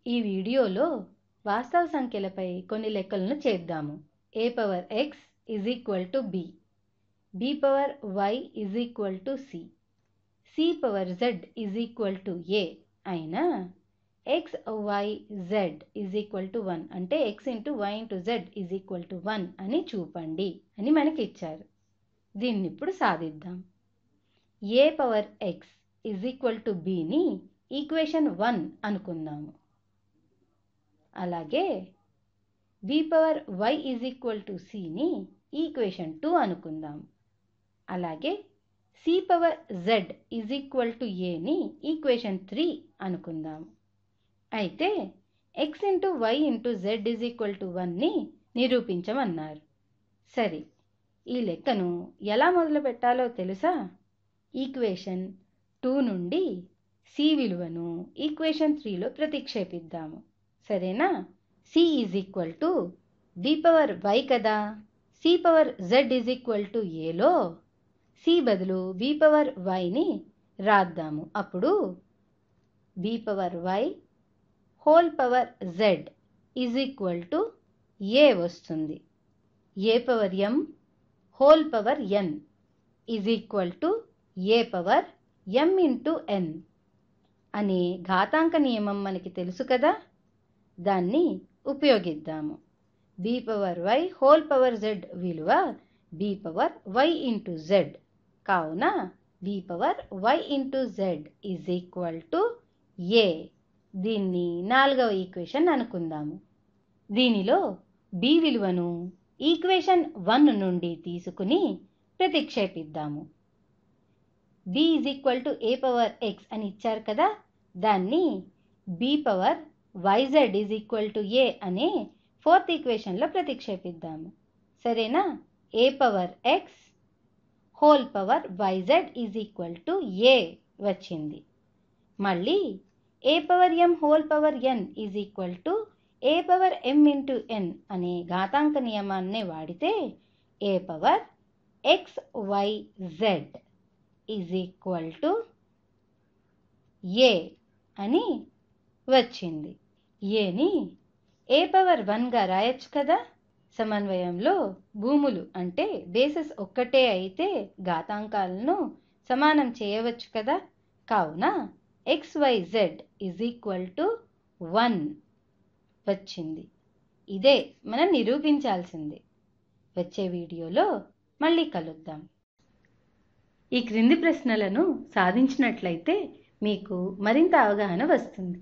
ఈ వీడియోలో వాస్తవ సంఖ్యలపై కొన్ని లెక్కలను చేద్దాము. a power x is equal to b, b power y is equal to c, c power z is equal to a అయినా x y z is equal to 1 అంటే x into y into z is equal to 1 అని చూపండి అని మనకి ఇచ్చారు. దీన్ని ఇప్పుడు సాధిద్దాం. a power x is equal to bని ఈక్వేషన్ 1 అనుకుందాము. అలాగే b power y is equal to cని ఈక్వేషన్ 2 అనుకుందాం. అలాగే c power z is equal to aని ఈక్వేషన్ 3 అనుకుందాం. అయితే x into y into z is equal to 1ని నిరూపించమన్నారు. సరే, ఈ లెక్కను ఎలా మొదలు పెట్టాలో తెలుసా? ఈక్వేషన్ 2 నుండి c విలువను ఈక్వేషన్ 3లో ప్రతిక్షేపిద్దాము. సరేనా? c is equal to b power y కదా, c power z is equal to aలో c బదులు b పవర్ yని రాద్దాము. అప్పుడు b power y whole power z is equal to a వస్తుంది. a power m whole power n is equal to a power m into n అనే ఘాతాంక నియమం మనకి తెలుసు కదా, దాన్ని ఉపయోగిద్దాము. b power y whole power z విలువ b power y into z కావున b power y into z is equal to a. దీన్ని 4వ ఈక్వేషన్ అనుకుందాము. దీనిలో b విలువను ఈక్వేషన్ 1 నుండి తీసుకుని ప్రతిక్షేపిద్దాము. b is equal to a power x అని ఇచ్చారు కదా, దాన్ని b power yz is equal to a అనే 4th ఈక్వేషన్లో ప్రతిక్షేపిద్దాము. సరేనా? a power x whole power yz is equal to a వచ్చింది. మళ్ళీ a power m whole power n is equal to a power m into n అనే ఘాతాంక నియమాన్నే వాడితే a power xyz is equal to a అని వచ్చింది. ఏని a power 1గా రాయొచ్చు కదా. సమన్వయంలో భూములు అంటే బేసెస్ ఒక్కటే అయితే ఘాతాంకాలను సమానం చేయవచ్చు కదా. కావున xyz ఈజ్ ఈక్వల్ టు 1 వచ్చింది. ఇదే మనం నిరూపించాల్సింది. వచ్చే వీడియోలో మళ్ళీ కలుద్దాం. ఈ క్రింది ప్రశ్నలను సాధించినట్లయితే మీకు మరింత అవగాహన వస్తుంది.